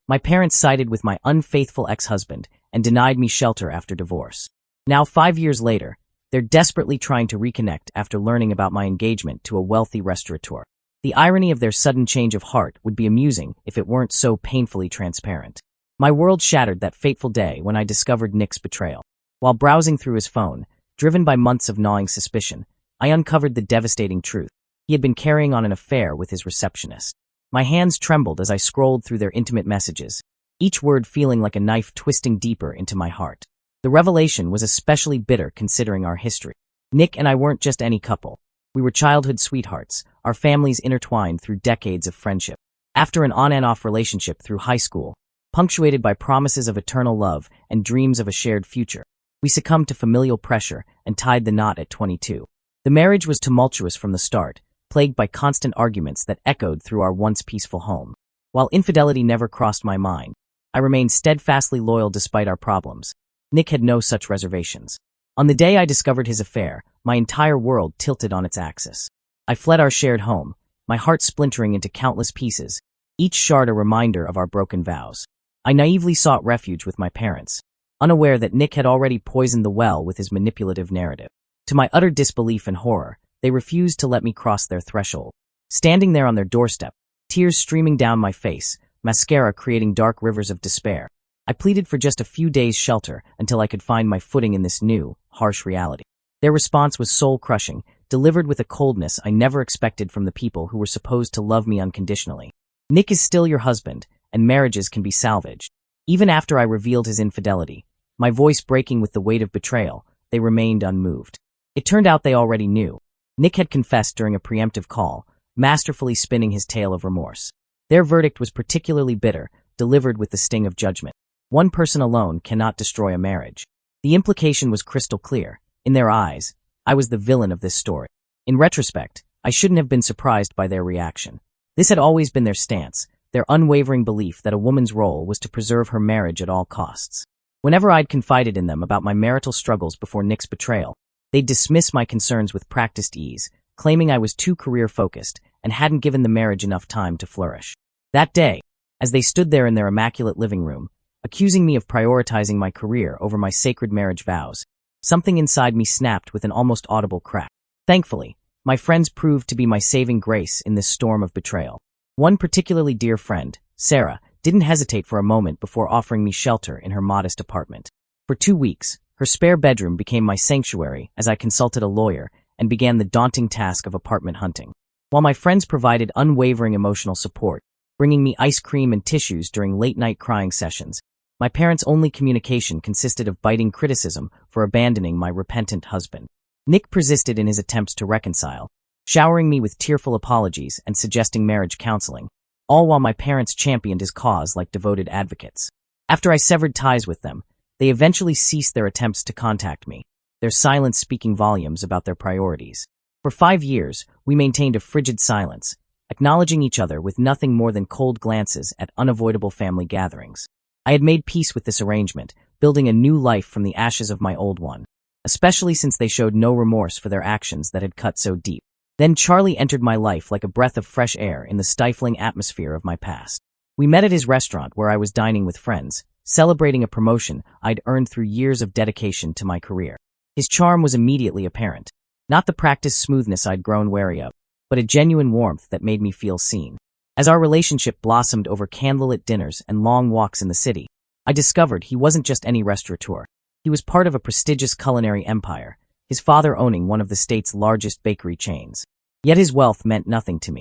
My parents sided with my unfaithful ex-husband and denied me shelter after divorce. Now, 5 years later, they're desperately trying to reconnect after learning about my engagement to a wealthy restaurateur. The irony of their sudden change of heart would be amusing if it weren't so painfully transparent. My world shattered that fateful day when I discovered Nick's betrayal. While browsing through his phone, driven by months of gnawing suspicion, I uncovered the devastating truth. He had been carrying on an affair with his receptionist. My hands trembled as I scrolled through their intimate messages, each word feeling like a knife twisting deeper into my heart. The revelation was especially bitter considering our history. Nick and I weren't just any couple. We were childhood sweethearts, our families intertwined through decades of friendship. After an on-and-off relationship through high school, punctuated by promises of eternal love and dreams of a shared future, we succumbed to familial pressure and tied the knot at 22. The marriage was tumultuous from the start, plagued by constant arguments that echoed through our once peaceful home. While infidelity never crossed my mind, I remained steadfastly loyal despite our problems. Nick had no such reservations. On the day I discovered his affair, my entire world tilted on its axis. I fled our shared home, my heart splintering into countless pieces, each shard a reminder of our broken vows. I naively sought refuge with my parents, unaware that Nick had already poisoned the well with his manipulative narrative. To my utter disbelief and horror, they refused to let me cross their threshold. Standing there on their doorstep, tears streaming down my face, mascara creating dark rivers of despair, I pleaded for just a few days' shelter until I could find my footing in this new, harsh reality. Their response was soul-crushing, delivered with a coldness I never expected from the people who were supposed to love me unconditionally. Nick is still your husband, and marriages can be salvaged. Even after I revealed his infidelity, my voice breaking with the weight of betrayal, they remained unmoved. It turned out they already knew. Nick had confessed during a preemptive call, masterfully spinning his tale of remorse. Their verdict was particularly bitter, delivered with the sting of judgment. One person alone cannot destroy a marriage. The implication was crystal clear. In their eyes, I was the villain of this story. In retrospect, I shouldn't have been surprised by their reaction. This had always been their stance, their unwavering belief that a woman's role was to preserve her marriage at all costs. Whenever I'd confided in them about my marital struggles before Nick's betrayal, they'd dismiss my concerns with practiced ease, claiming I was too career-focused and hadn't given the marriage enough time to flourish. That day, as they stood there in their immaculate living room, accusing me of prioritizing my career over my sacred marriage vows, something inside me snapped with an almost audible crack. Thankfully, my friends proved to be my saving grace in this storm of betrayal. One particularly dear friend, Sarah, didn't hesitate for a moment before offering me shelter in her modest apartment. For 2 weeks, her spare bedroom became my sanctuary as I consulted a lawyer and began the daunting task of apartment hunting. While my friends provided unwavering emotional support, bringing me ice cream and tissues during late-night crying sessions, my parents' only communication consisted of biting criticism for abandoning my repentant husband. Nick persisted in his attempts to reconcile, showering me with tearful apologies and suggesting marriage counseling, all while my parents championed his cause like devoted advocates. After I severed ties with them, they eventually ceased their attempts to contact me, their silence speaking volumes about their priorities. For 5 years, we maintained a frigid silence, acknowledging each other with nothing more than cold glances at unavoidable family gatherings. I had made peace with this arrangement, building a new life from the ashes of my old one, especially since they showed no remorse for their actions that had cut so deep. Then Charlie entered my life like a breath of fresh air in the stifling atmosphere of my past. We met at his restaurant where I was dining with friends, celebrating a promotion I'd earned through years of dedication to my career. His charm was immediately apparent, not the practiced smoothness I'd grown wary of, but a genuine warmth that made me feel seen. As our relationship blossomed over candlelit dinners and long walks in the city, I discovered he wasn't just any restaurateur. He was part of a prestigious culinary empire, his father owning one of the state's largest bakery chains. Yet his wealth meant nothing to me.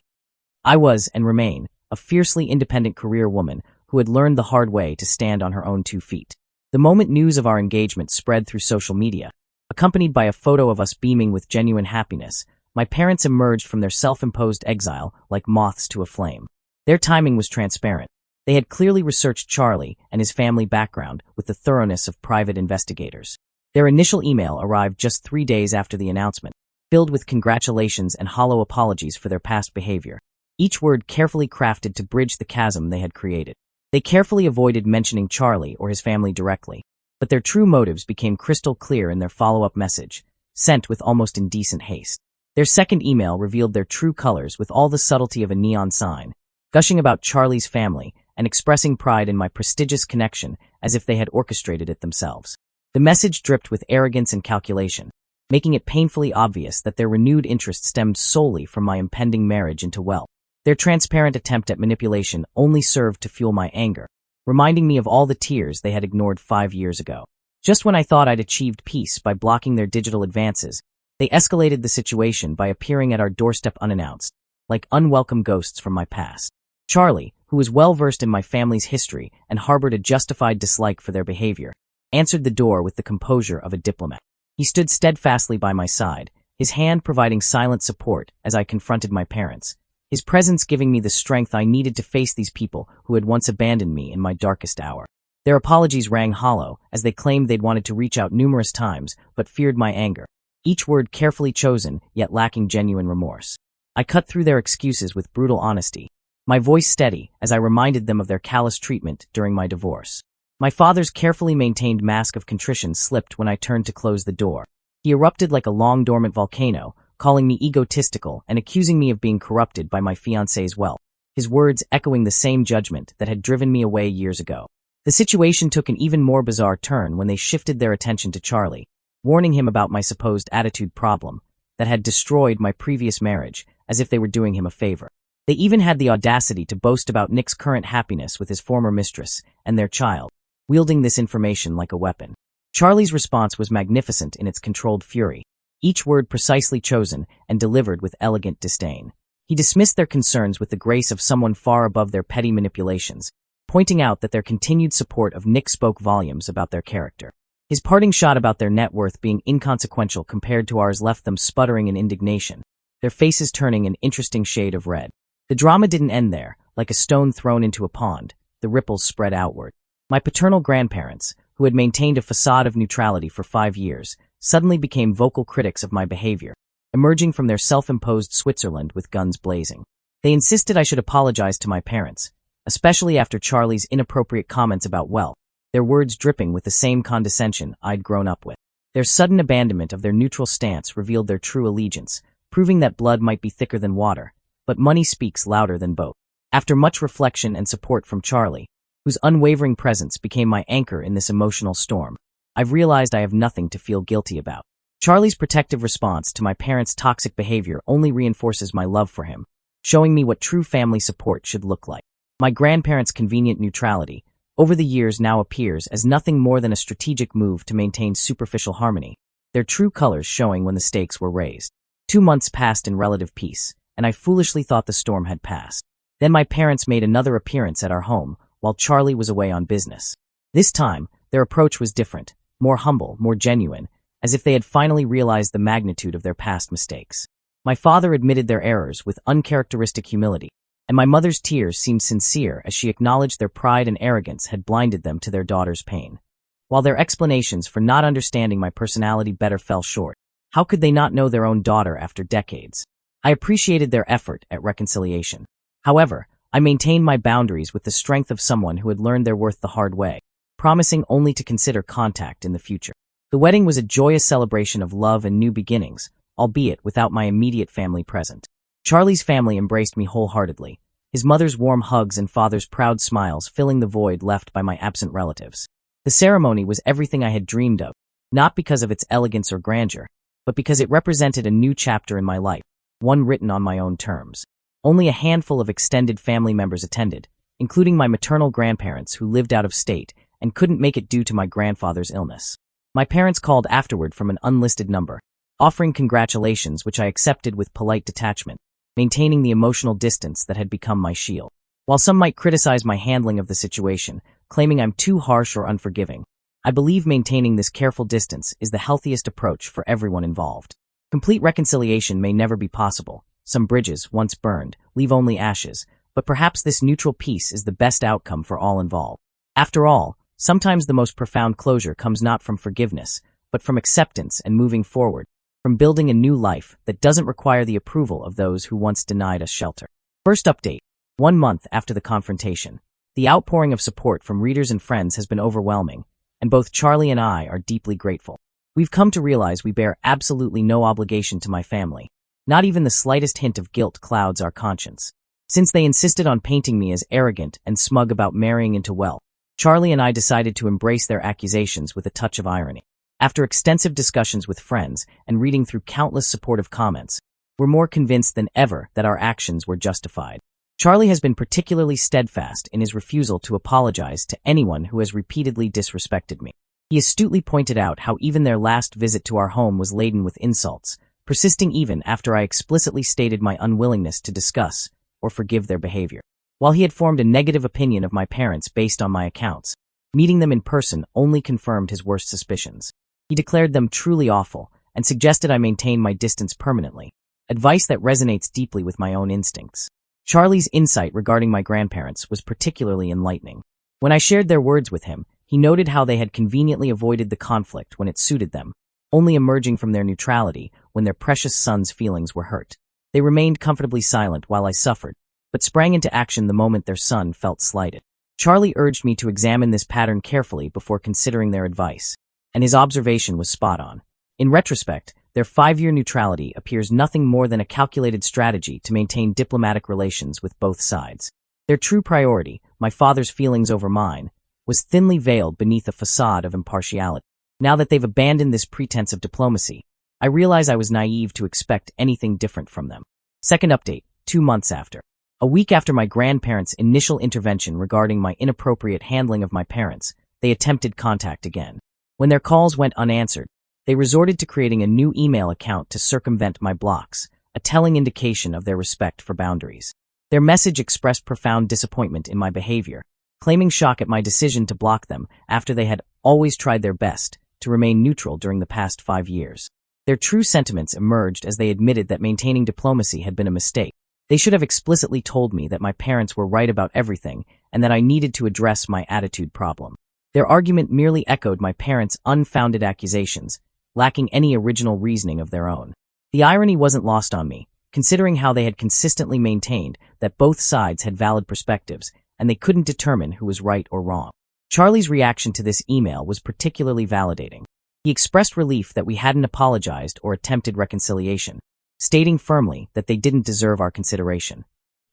I was, and remain, a fiercely independent career woman who had learned the hard way to stand on her own 2 feet. The moment news of our engagement spread through social media, accompanied by a photo of us beaming with genuine happiness, my parents emerged from their self-imposed exile like moths to a flame. Their timing was transparent. They had clearly researched Charlie and his family background with the thoroughness of private investigators. Their initial email arrived just 3 days after the announcement, filled with congratulations and hollow apologies for their past behavior, each word carefully crafted to bridge the chasm they had created. They carefully avoided mentioning Charlie or his family directly, but their true motives became crystal clear in their follow-up message, sent with almost indecent haste. Their second email revealed their true colors with all the subtlety of a neon sign, gushing about Charlie's family and expressing pride in my prestigious connection as if they had orchestrated it themselves. The message dripped with arrogance and calculation, making it painfully obvious that their renewed interest stemmed solely from my impending marriage into wealth. Their transparent attempt at manipulation only served to fuel my anger, reminding me of all the tears they had ignored 5 years ago. Just when I thought I'd achieved peace by blocking their digital advances, they escalated the situation by appearing at our doorstep unannounced, like unwelcome ghosts from my past. Charlie, who was well-versed in my family's history and harbored a justified dislike for their behavior, answered the door with the composure of a diplomat. He stood steadfastly by my side, his hand providing silent support as I confronted my parents, his presence giving me the strength I needed to face these people who had once abandoned me in my darkest hour. Their apologies rang hollow, as they claimed they'd wanted to reach out numerous times, but feared my anger, each word carefully chosen, yet lacking genuine remorse. I cut through their excuses with brutal honesty, my voice steady as I reminded them of their callous treatment during my divorce. My father's carefully maintained mask of contrition slipped when I turned to close the door. He erupted like a long-dormant volcano, calling me egotistical and accusing me of being corrupted by my fiancé's wealth, his words echoing the same judgment that had driven me away years ago. The situation took an even more bizarre turn when they shifted their attention to Charlie, warning him about my supposed attitude problem that had destroyed my previous marriage, as if they were doing him a favor. They even had the audacity to boast about Nick's current happiness with his former mistress and their child, wielding this information like a weapon. Charlie's response was magnificent in its controlled fury, each word precisely chosen and delivered with elegant disdain. He dismissed their concerns with the grace of someone far above their petty manipulations, pointing out that their continued support of Nick spoke volumes about their character. His parting shot about their net worth being inconsequential compared to ours left them sputtering in indignation, their faces turning an interesting shade of red. The drama didn't end there. Like a stone thrown into a pond, the ripples spread outward. My paternal grandparents, who had maintained a facade of neutrality for 5 years, suddenly became vocal critics of my behavior, emerging from their self-imposed Switzerland with guns blazing. They insisted I should apologize to my parents, especially after Charlie's inappropriate comments about wealth, their words dripping with the same condescension I'd grown up with. Their sudden abandonment of their neutral stance revealed their true allegiance, proving that blood might be thicker than water, but money speaks louder than both. After much reflection and support from Charlie, whose unwavering presence became my anchor in this emotional storm, I've realized I have nothing to feel guilty about. Charlie's protective response to my parents' toxic behavior only reinforces my love for him, showing me what true family support should look like. My grandparents' convenient neutrality, over the years, now appears as nothing more than a strategic move to maintain superficial harmony, their true colors showing when the stakes were raised. 2 months passed in relative peace, and I foolishly thought the storm had passed. Then my parents made another appearance at our home, while Charlie was away on business. This time, their approach was different, more humble, more genuine, as if they had finally realized the magnitude of their past mistakes. My father admitted their errors with uncharacteristic humility, and my mother's tears seemed sincere as she acknowledged their pride and arrogance had blinded them to their daughter's pain. While their explanations for not understanding my personality better fell short, how could they not know their own daughter after decades? I appreciated their effort at reconciliation. However, I maintained my boundaries with the strength of someone who had learned their worth the hard way, promising only to consider contact in the future. The wedding was a joyous celebration of love and new beginnings, albeit without my immediate family present. Charlie's family embraced me wholeheartedly, his mother's warm hugs and father's proud smiles filling the void left by my absent relatives. The ceremony was everything I had dreamed of, not because of its elegance or grandeur, but because it represented a new chapter in my life, one written on my own terms. Only a handful of extended family members attended, including my maternal grandparents who lived out of state and couldn't make it due to my grandfather's illness. My parents called afterward from an unlisted number, offering congratulations which I accepted with polite detachment, maintaining the emotional distance that had become my shield. While some might criticize my handling of the situation, claiming I'm too harsh or unforgiving, I believe maintaining this careful distance is the healthiest approach for everyone involved. Complete reconciliation may never be possible. Some bridges, once burned, leave only ashes, but perhaps this neutral peace is the best outcome for all involved. After all, sometimes the most profound closure comes not from forgiveness, but from acceptance and moving forward, from building a new life that doesn't require the approval of those who once denied us shelter. First update. 1 month after the confrontation, the outpouring of support from readers and friends has been overwhelming, and both Charlie and I are deeply grateful. We've come to realize we bear absolutely no obligation to my family. Not even the slightest hint of guilt clouds our conscience. Since they insisted on painting me as arrogant and smug about marrying into wealth, Charlie and I decided to embrace their accusations with a touch of irony. After extensive discussions with friends and reading through countless supportive comments, we're more convinced than ever that our actions were justified. Charlie has been particularly steadfast in his refusal to apologize to anyone who has repeatedly disrespected me. He astutely pointed out how even their last visit to our home was laden with insults, persisting even after I explicitly stated my unwillingness to discuss or forgive their behavior. While he had formed a negative opinion of my parents based on my accounts, meeting them in person only confirmed his worst suspicions. He declared them truly awful and suggested I maintain my distance permanently, advice that resonates deeply with my own instincts. Charlie's insight regarding my grandparents was particularly enlightening. When I shared their words with him, he noted how they had conveniently avoided the conflict when it suited them, only emerging from their neutrality when their precious son's feelings were hurt. They remained comfortably silent while I suffered, but sprang into action the moment their son felt slighted. Charlie urged me to examine this pattern carefully before considering their advice, and his observation was spot on. In retrospect, their 5-year neutrality appears nothing more than a calculated strategy to maintain diplomatic relations with both sides. Their true priority, my father's feelings over mine, was thinly veiled beneath a facade of impartiality. Now that they've abandoned this pretense of diplomacy, I realize I was naive to expect anything different from them. Second update, 2 months after. A week after my grandparents' initial intervention regarding my inappropriate handling of my parents, they attempted contact again. When their calls went unanswered, they resorted to creating a new email account to circumvent my blocks, a telling indication of their respect for boundaries. Their message expressed profound disappointment in my behavior, claiming shock at my decision to block them after they had always tried their best to remain neutral during the past 5 years. Their true sentiments emerged as they admitted that maintaining diplomacy had been a mistake. They should have explicitly told me that my parents were right about everything and that I needed to address my attitude problem. Their argument merely echoed my parents' unfounded accusations, lacking any original reasoning of their own. The irony wasn't lost on me, considering how they had consistently maintained that both sides had valid perspectives and they couldn't determine who was right or wrong. Charlie's reaction to this email was particularly validating. He expressed relief that we hadn't apologized or attempted reconciliation, stating firmly that they didn't deserve our consideration.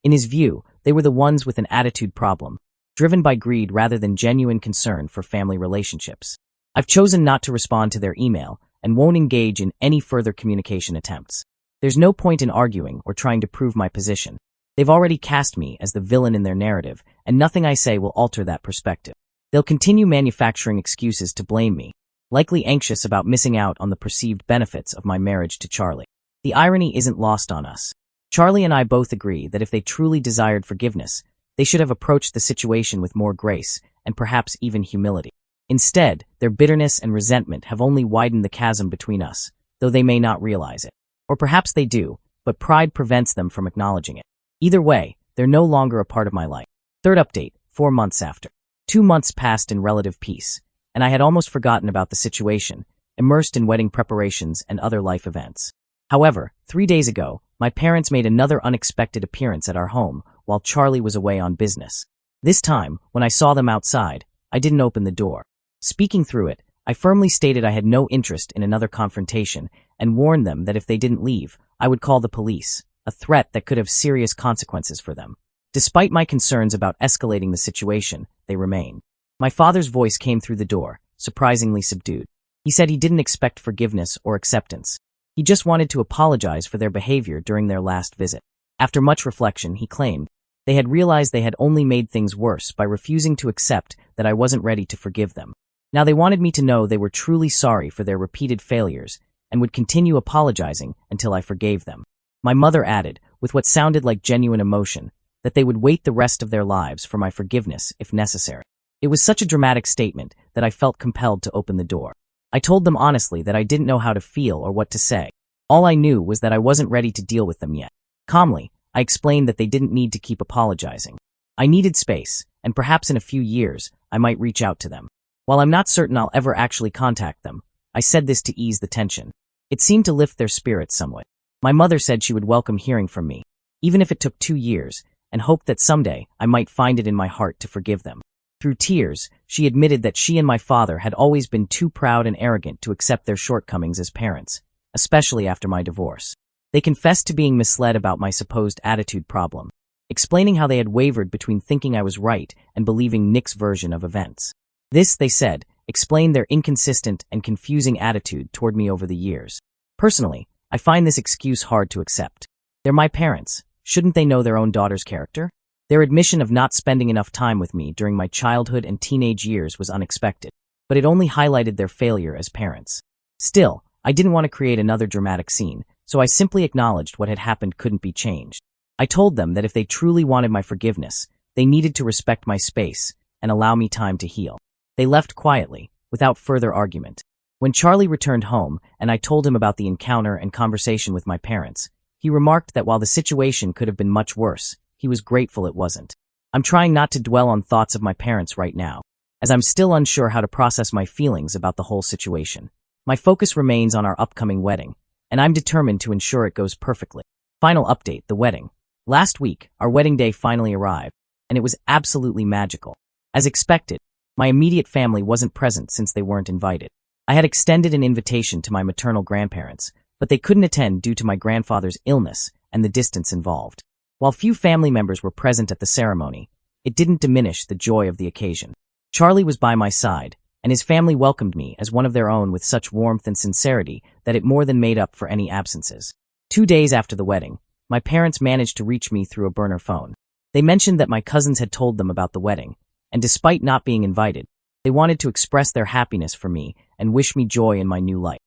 In his view, they were the ones with an attitude problem, driven by greed rather than genuine concern for family relationships. I've chosen not to respond to their email and won't engage in any further communication attempts. There's no point in arguing or trying to prove my position. They've already cast me as the villain in their narrative, and nothing I say will alter that perspective. They'll continue manufacturing excuses to blame me, likely anxious about missing out on the perceived benefits of my marriage to Charlie. The irony isn't lost on us. Charlie and I both agree that if they truly desired forgiveness, they should have approached the situation with more grace and perhaps even humility. Instead, their bitterness and resentment have only widened the chasm between us, though they may not realize it. Or perhaps they do, but pride prevents them from acknowledging it. Either way, they're no longer a part of my life. Third update, 4 months after. 2 months passed in relative peace, and I had almost forgotten about the situation, immersed in wedding preparations and other life events. However, 3 days ago, my parents made another unexpected appearance at our home while Charlie was away on business. This time, when I saw them outside, I didn't open the door. Speaking through it, I firmly stated I had no interest in another confrontation and warned them that if they didn't leave, I would call the police, a threat that could have serious consequences for them. Despite my concerns about escalating the situation, they remained. My father's voice came through the door, surprisingly subdued. He said he didn't expect forgiveness or acceptance. He just wanted to apologize for their behavior during their last visit. After much reflection, he claimed they had realized they had only made things worse by refusing to accept that I wasn't ready to forgive them. Now they wanted me to know they were truly sorry for their repeated failures and would continue apologizing until I forgave them. My mother added, with what sounded like genuine emotion, that they would wait the rest of their lives for my forgiveness if necessary. It was such a dramatic statement that I felt compelled to open the door. I told them honestly that I didn't know how to feel or what to say. All I knew was that I wasn't ready to deal with them yet. Calmly, I explained that they didn't need to keep apologizing. I needed space, and perhaps in a few years, I might reach out to them. While I'm not certain I'll ever actually contact them, I said this to ease the tension. It seemed to lift their spirits somewhat. My mother said she would welcome hearing from me, even if it took 2 years, and hoped that someday I might find it in my heart to forgive them. Through tears, she admitted that she and my father had always been too proud and arrogant to accept their shortcomings as parents, especially after my divorce. They confessed to being misled about my supposed attitude problem. explaining how they had wavered between thinking I was right and believing Nick's version of events. This, they said, explained their inconsistent and confusing attitude toward me over the years. Personally, I find this excuse hard to accept. They're my parents. Shouldn't they know their own daughter's character? Their admission of not spending enough time with me during my childhood and teenage years was unexpected, but it only highlighted their failure as parents. Still, I didn't want to create another dramatic scene, so I simply acknowledged what had happened couldn't be changed. I told them that if they truly wanted my forgiveness, they needed to respect my space and allow me time to heal. They left quietly, without further argument. When Charlie returned home and I told him about the encounter and conversation with my parents, he remarked that while the situation could have been much worse, he was grateful it wasn't. I'm trying not to dwell on thoughts of my parents right now, as I'm still unsure how to process my feelings about the whole situation. My focus remains on our upcoming wedding, and I'm determined to ensure it goes perfectly. Final update, the wedding. Last week, our wedding day finally arrived, and it was absolutely magical. As expected, my immediate family wasn't present since they weren't invited. I had extended an invitation to my maternal grandparents, but they couldn't attend due to my grandfather's illness and the distance involved. While few family members were present at the ceremony, it didn't diminish the joy of the occasion. Charlie was by my side, and his family welcomed me as one of their own with such warmth and sincerity that it more than made up for any absences. 2 days after the wedding, my parents managed to reach me through a burner phone. They mentioned that my cousins had told them about the wedding, and despite not being invited, they wanted to express their happiness for me and wish me joy in my new life.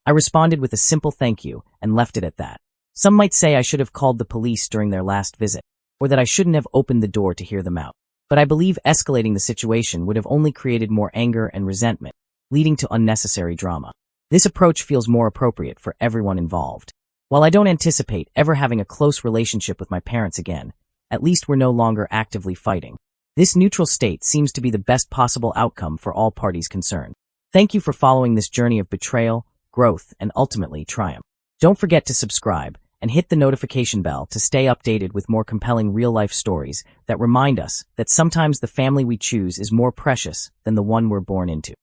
I responded with a simple thank you and left it at that. Some might say I should have called the police during their last visit, or that I shouldn't have opened the door to hear them out. But I believe escalating the situation would have only created more anger and resentment, leading to unnecessary drama. This approach feels more appropriate for everyone involved. While I don't anticipate ever having a close relationship with my parents again, at least we're no longer actively fighting. This neutral state seems to be the best possible outcome for all parties concerned. Thank you for following this journey of betrayal, growth, and ultimately triumph. Don't forget to subscribe and hit the notification bell to stay updated with more compelling real-life stories that remind us that sometimes the family we choose is more precious than the one we're born into.